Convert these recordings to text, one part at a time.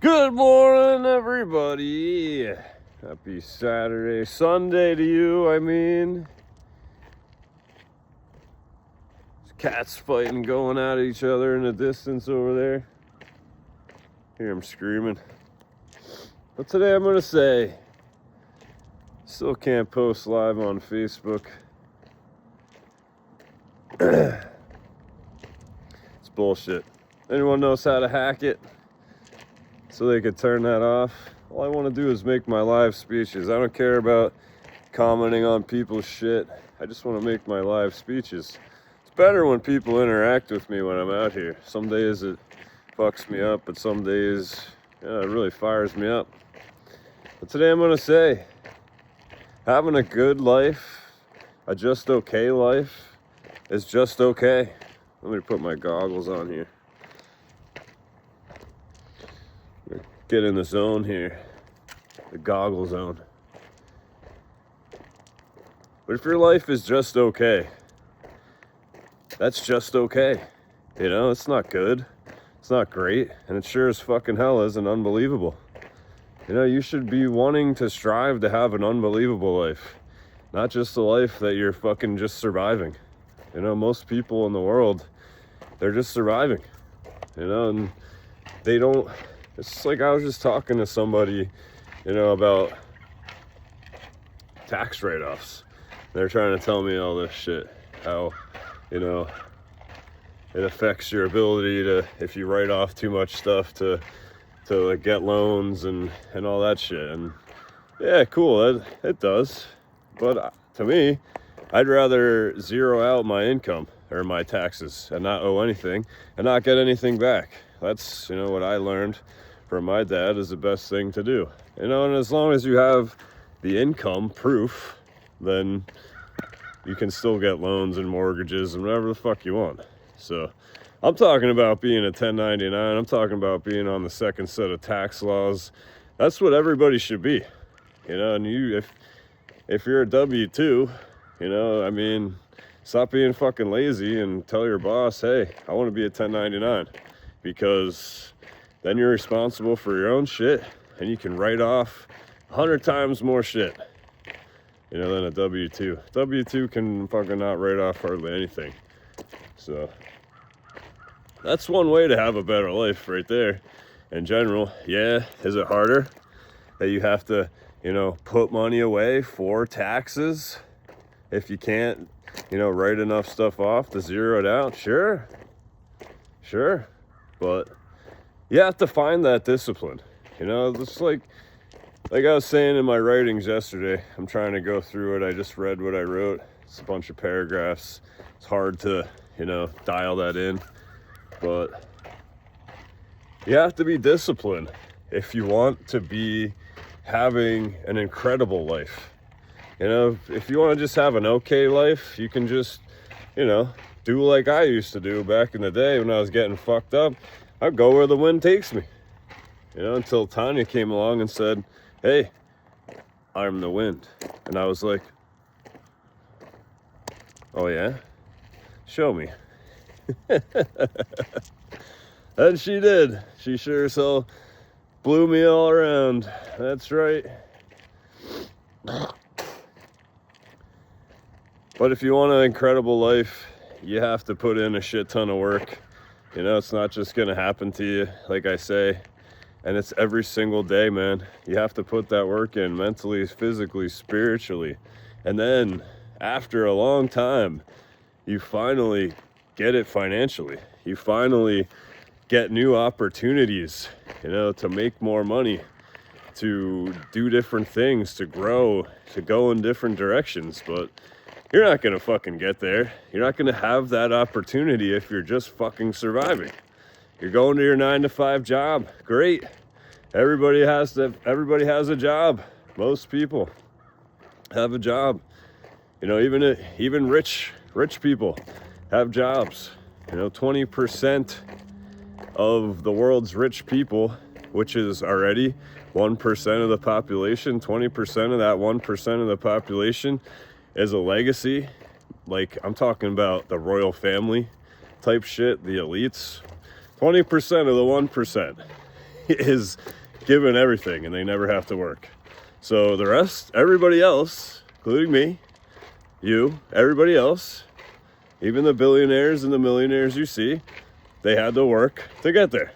Good morning, everybody. Happy Saturday, Sunday to you, I mean. There's cats fighting, going at each other in the distance over there. Hear them screaming. But today I'm going to say, still can't post live on Facebook. It's bullshit. Anyone knows how to hack it so they could turn that off? All I want to do is make my live speeches. I don't care about commenting on people's shit. I just want to make my live speeches. It's better when people interact with me when I'm out here. Some days it fucks me up, but some days it really fires me up. But today I'm going to say, having a good life, a just okay life, is just okay. Let me put my goggles on here. Get in the zone here, the goggle zone. But if your life is just okay, that's just okay. You know, it's not good, it's not great, and it sure as fucking hell isn't unbelievable. You know, you should be wanting to strive to have an unbelievable life, not just a life that you're fucking just surviving. You know, most people in the world, they're just surviving, you know, and they don't. It's like I was just talking to somebody, you know, about tax write-offs. They're trying to tell me all this shit, how, you know, it affects your ability to, if you write off too much stuff, to like get loans and all that shit. And yeah, cool, it does. But to me, I'd rather zero out my income or my taxes and not owe anything and not get anything back. That's, you know, what I learned from my dad is the best thing to do. You know, and as long as you have the income proof, then you can still get loans and mortgages and whatever the fuck you want. So I'm talking about being a 1099. I'm talking about being on the second set of tax laws. That's what everybody should be. You know, and you, if you're a W-2, you know, I mean, stop being fucking lazy and tell your boss, hey, I want to be a 1099, because then you're responsible for your own shit and you can write off 100 times more shit, you know, than a W-2. W-2 can fucking not write off hardly anything. So that's one way to have a better life right there. In general, yeah, is it harder that you have to, you know, put money away for taxes if you can't, you know, write enough stuff off to zero it out? Sure, but you have to find that discipline. You know, it's like I was saying in my writings yesterday, I'm trying to go through it. I just read what I wrote. It's a bunch of paragraphs. It's hard to, you know, dial that in, but you have to be disciplined if you want to be having an incredible life. You know, if you want to just have an okay life, you can just, you know, do like I used to do back in the day when I was getting fucked up. I'd go where the wind takes me, you know, until Tanya came along and said, hey, I'm the wind. And I was like, oh yeah? Show me. And she did. She sure as hell blew me all around. That's right. But if you want an incredible life, you have to put in a shit ton of work. You know, it's not just going to happen to you, like I say. And it's every single day, man. You have to put that work in mentally, physically, spiritually. And then after a long time, you finally get it financially. You finally get new opportunities, you know, to make more money, to do different things, to grow, to go in different directions. But you're not going to fucking get there. You're not going to have that opportunity if you're just fucking surviving. You're going to your 9-to-5 job. Great. Everybody has a job. Most people have a job. You know, even rich people have jobs. You know, 20% of the world's rich people, which is already 1% of the population, 20% of that 1% of the population is a legacy. Like, I'm talking about the royal family type shit, the elites. 20% of the 1%. is given everything and they never have to work. So the rest, everybody else, including me, you, everybody else, even the billionaires and the millionaires you see, they had to work to get there.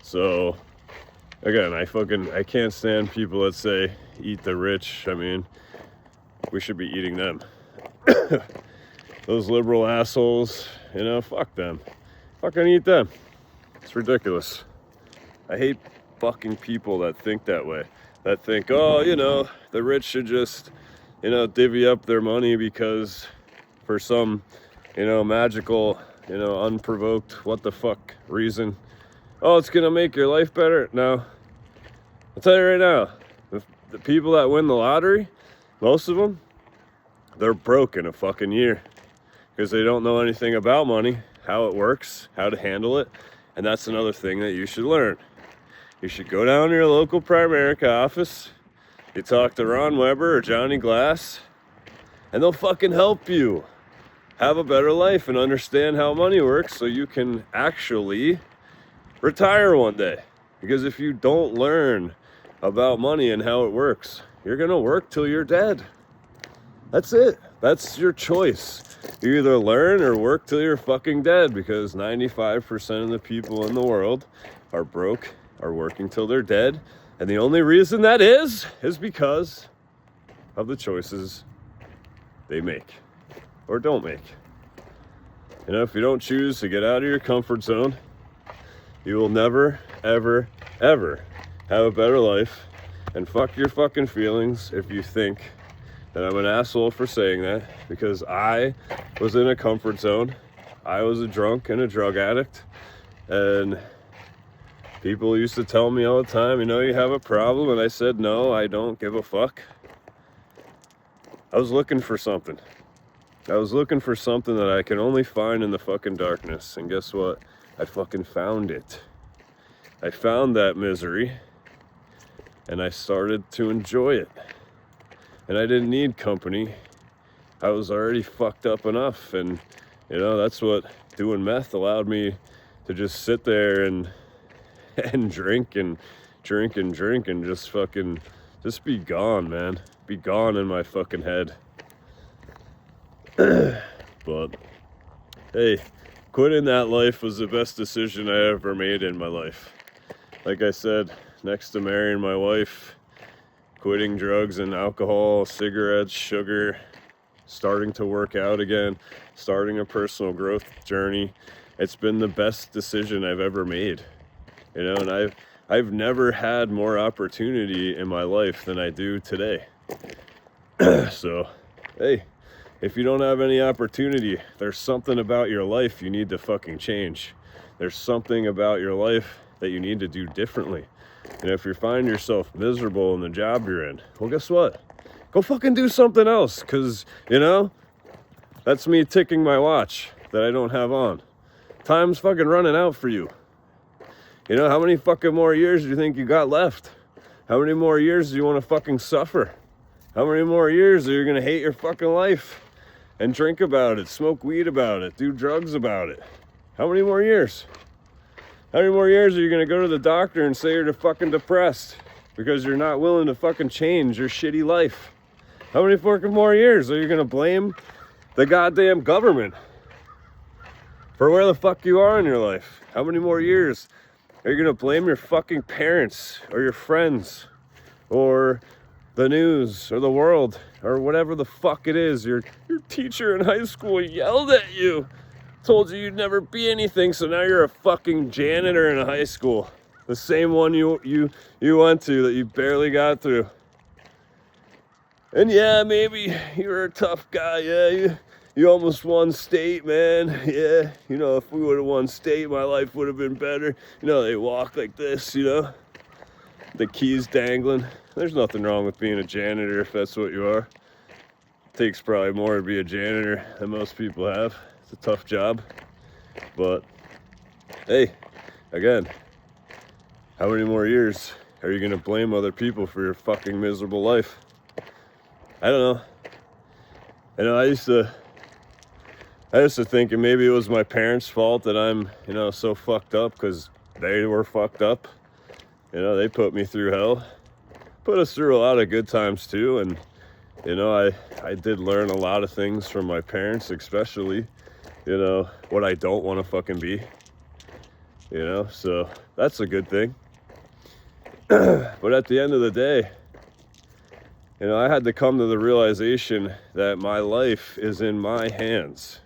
So again, I can't stand people that say eat the rich. I mean, we should be eating them. Those liberal assholes, you know, fuck them. Fucking eat them. It's ridiculous. I hate fucking people that think that way. That think, oh, you know, the rich should just, you know, divvy up their money because for some, you know, magical, you know, unprovoked, what the fuck reason. Oh, it's gonna make your life better. No. I'll tell you right now, the people that win the lottery, most of them, they're broke in a fucking year because they don't know anything about money, how it works, how to handle it. And that's another thing that you should learn. You should go down to your local Primerica office, you talk to Ron Weber or Johnny Glass, and they'll fucking help you have a better life and understand how money works so you can actually retire one day. Because if you don't learn about money and how it works, you're gonna work till you're dead. That's it. That's your choice. You either learn or work till you're fucking dead, because 95% of the people in the world are broke, are working till they're dead. And the only reason that is because of the choices they make or don't make. You know, if you don't choose to get out of your comfort zone, you will never, ever, ever have a better life. And fuck your fucking feelings if you think that I'm an asshole for saying that, because I was in a comfort zone. I was a drunk and a drug addict, and people used to tell me all the time, you know, you have a problem, and I said, no, I don't give a fuck. I was looking for something. I was looking for something that I can only find in the fucking darkness, and guess what? I fucking found it. I found that misery, and I started to enjoy it. And I didn't need company. I was already fucked up enough. And, you know, that's what doing meth allowed me to just sit there and drink and just fucking, just be gone, man. Be gone in my fucking head. But, hey, quitting that life was the best decision I ever made in my life. Like I said, next to marrying my wife, quitting drugs and alcohol, cigarettes, sugar, starting to work out again, starting a personal growth journey. It's been the best decision I've ever made. You know, and I've never had more opportunity in my life than I do today. So, hey, if you don't have any opportunity, there's something about your life you need to fucking change. There's something about your life that you need to do differently. And if you find yourself miserable in the job you're in, well, guess what? Go fucking do something else. Because, you know, that's me ticking my watch that I don't have on. Time's fucking running out for you. You know, how many fucking more years do you think you got left? How many more years do you want to fucking suffer? How many more years are you going to hate your fucking life and drink about it, smoke weed about it, do drugs about it? How many more years? How many more years are you going to go to the doctor and say you're fucking depressed because you're not willing to fucking change your shitty life? How many fucking more years are you going to blame the goddamn government for where the fuck you are in your life? How many more years are you going to blame your fucking parents or your friends or the news or the world or whatever the fuck it is? Your teacher in high school yelled at you, told you you'd never be anything, so now you're a fucking janitor in a high school. The same one you went to that you barely got through. And yeah, maybe you were a tough guy. Yeah, you almost won state, man. Yeah, you know, if we would have won state, my life would have been better. You know, they walk like this, you know, the keys dangling. There's nothing wrong with being a janitor if that's what you are. It takes probably more to be a janitor than most people have. It's a tough job. But, hey, again, how many more years are you going to blame other people for your fucking miserable life? I don't know. You know, I used to think maybe it was my parents' fault that I'm, you know, so fucked up because they were fucked up. You know, they put me through hell, put us through a lot of good times too. And, you know, I did learn a lot of things from my parents, especially, you know, what I don't want to fucking be, you know, so that's a good thing. But at the end of the day, you know, I had to come to the realization that my life is in my hands,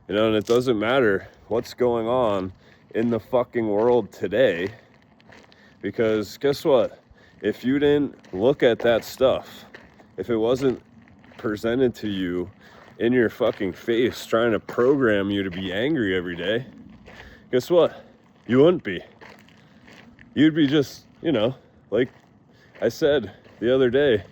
you know, and it doesn't matter what's going on in the fucking world today, because guess what? If you didn't look at that stuff, if it wasn't presented to you in your fucking face trying to program you to be angry every day, guess what? You wouldn't be. You'd be just, you know, like I said the other day,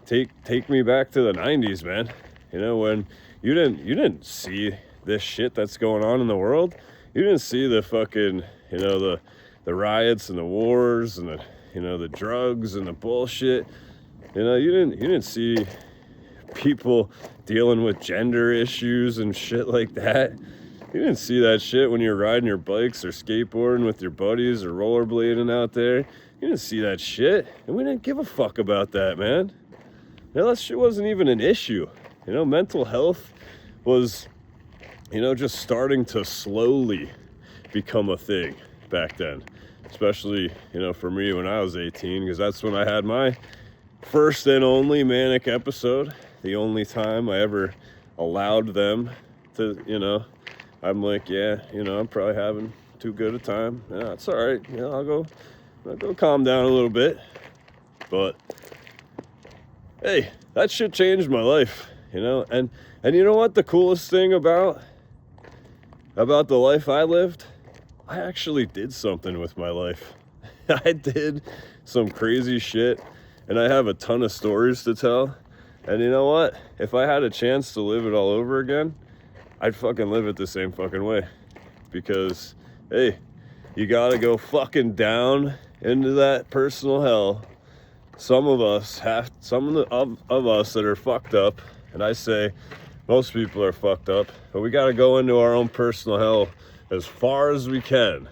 take me back to the 90s, man. You know, when you didn't see this shit that's going on in the world. You didn't see the fucking, you know, the riots and the wars and the, you know, the drugs and the bullshit. You know, you didn't see people dealing with gender issues and shit like that. You didn't see that shit when you're riding your bikes or skateboarding with your buddies or rollerblading out there. You didn't see that shit. And we didn't give a fuck about that, man. You know, that shit wasn't even an issue. You know, mental health was, you know, just starting to slowly become a thing back then. Especially, you know, for me when I was 18, because that's when I had my first and only manic episode. The only time I ever allowed them to, you know, I'm like, yeah, you know, I'm probably having too good a time. Yeah, it's all right. You know, I'll go calm down a little bit. But hey, that shit changed my life, you know. And you know what the coolest thing about the life I lived? I actually did something with my life. I did some crazy shit, and I have a ton of stories to tell. And you know what? If I had a chance to live it all over again, I'd fucking live it the same fucking way. Because, hey, you gotta go fucking down into that personal hell. Some of us of us that are fucked up, and I say most people are fucked up, but we gotta go into our own personal hell as far as we can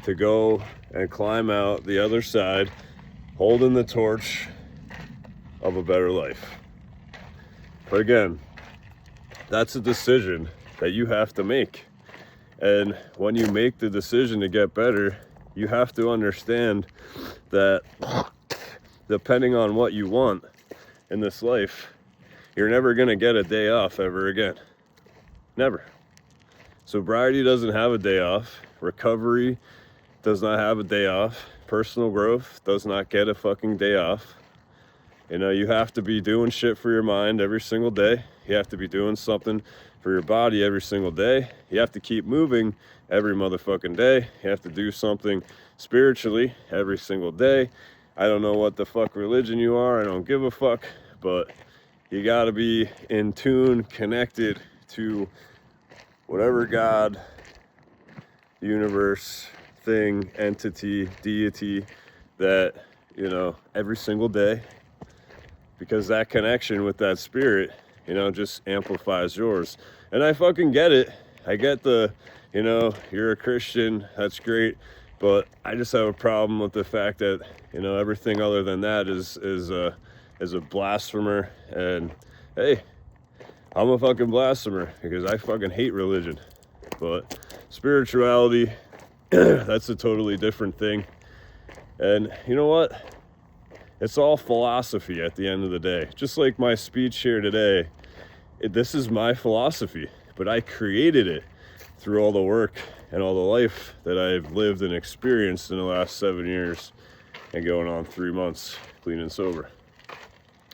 to go and climb out the other side, holding the torch of a better life. But again, that's a decision that you have to make. And when you make the decision to get better, you have to understand that depending on what you want in this life, you're never going to get a day off ever again. Never. Sobriety doesn't have a day off. Recovery does not have a day off. Personal growth does not get a fucking day off. You know, you have to be doing shit for your mind every single day. You have to be doing something for your body every single day. You have to keep moving every motherfucking day. You have to do something spiritually every single day. I don't know what the fuck religion you are. I don't give a fuck. But you gotta be in tune, connected to whatever God, universe, thing, entity, deity that, you know, every single day. Because that connection with that spirit, you know, just amplifies yours. And I fucking get it. I get the, you know, you're a Christian, that's great. But I just have a problem with the fact that, you know, everything other than that is a blasphemer. And hey, I'm a fucking blasphemer because I fucking hate religion. But spirituality, that's a totally different thing. And you know what? It's all philosophy at the end of the day. Just like my speech here today, this is my philosophy, but I created it through all the work and all the life that I've lived and experienced in the last 7 years and going on 3 months clean and sober.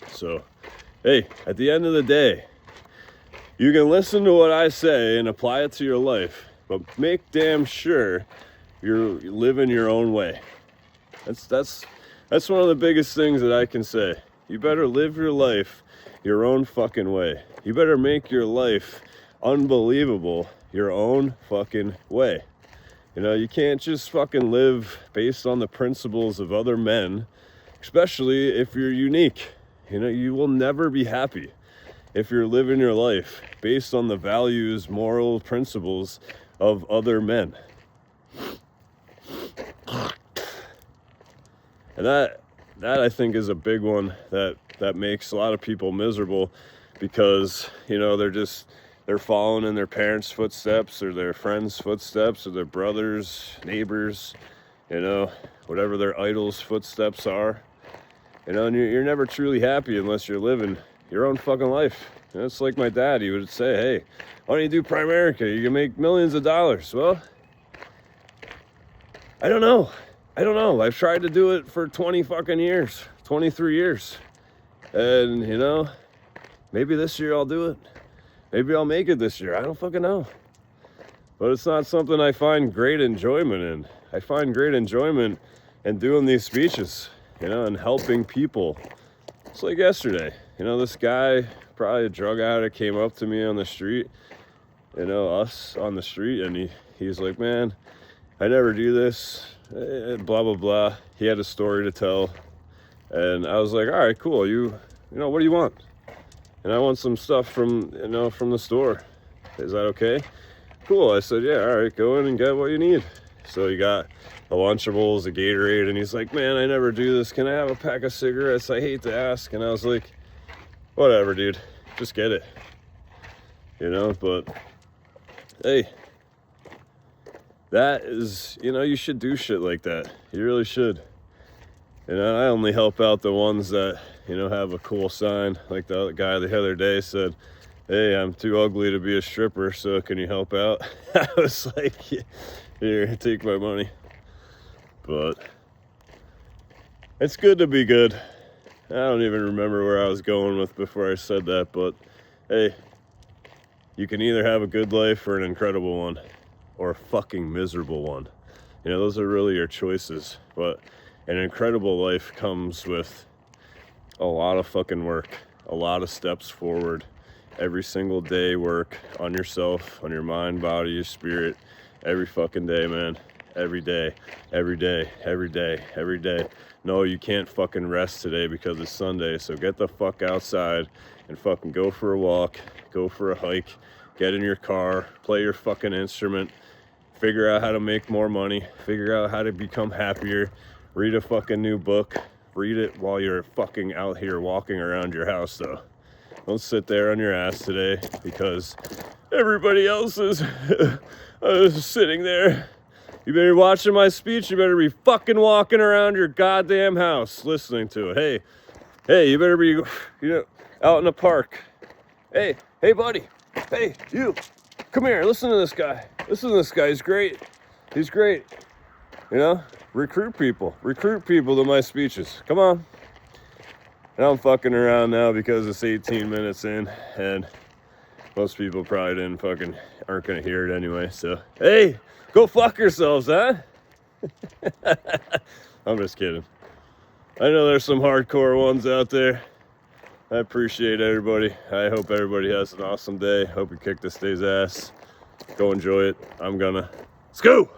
So, hey, at the end of the day, you can listen to what I say and apply it to your life, but make damn sure you're living your own way. That's one of the biggest things that I can say. You better live your life your own fucking way. You better make your life unbelievable your own fucking way. You know, you can't just fucking live based on the principles of other men, especially if you're unique. You know, you will never be happy if you're living your life based on the values, moral principles of other men. And that I think is a big one that makes a lot of people miserable, because, you know, they're following in their parents' footsteps or their friends' footsteps or their brothers, neighbors, you know, whatever their idols' footsteps are. You know, and you're never truly happy unless you're living your own fucking life. And it's like my dad, he would say, hey, why don't you do Primerica? You can make millions of dollars. Well, I don't know. I've tried to do it for 20 fucking years, 23 years. And, you know, maybe this year I'll do it. Maybe I'll make it this year. I don't fucking know. But it's not something I find great enjoyment in. I find great enjoyment in doing these speeches, you know, and helping people. It's like yesterday, you know, this guy, probably a drug addict, came up to me on the street, you know, us on the street, and he's like, man, I never do this, blah, blah, blah. He had a story to tell, and I was like, all right, cool, you know, what do you want? And I want some stuff from the store. Is that okay? Cool. I said, yeah, all right, go in and get what you need. So he got a Lunchables, a Gatorade, and he's like, man, I never do this. Can I have a pack of cigarettes? I hate to ask. And I was like, whatever, dude, just get it. You know, but hey, that is, you know, you should do shit like that. You really should. You know, I only help out the ones that, you know, have a cool sign. Like the guy the other day said, hey, I'm too ugly to be a stripper, so can you help out? I was like, here, take my money. But it's good to be good. I don't even remember where I was going with before I said that, but hey, you can either have a good life or an incredible one, or a fucking miserable one. You know, those are really your choices. But an incredible life comes with a lot of fucking work, a lot of steps forward, every single day work on yourself, on your mind, body, your spirit, every fucking day, man. Every day, every day, every day, every day. No, you can't fucking rest today because it's Sunday, so get the fuck outside and fucking go for a walk, go for a hike, get in your car, play your fucking instrument, figure out how to make more money, figure out how to become happier, read a fucking new book, read it while you're fucking out here walking around your house, though. Don't sit there on your ass today because everybody else is sitting there. You better be watching my speech. You better be fucking walking around your goddamn house listening to it. Hey, you better be, you know, out in the park. Hey, buddy. Hey, you. Come here. Listen to this guy. He's great. He's great. You know, recruit people to my speeches. Come on. And I'm fucking around now because it's 18 minutes in, and most people probably aren't gonna hear it anyway. So, hey, go fuck yourselves, huh? I'm just kidding. I know there's some hardcore ones out there. I appreciate everybody. I hope everybody has an awesome day. Hope you kick this day's ass. Go enjoy it. I'm gonna. Let's go!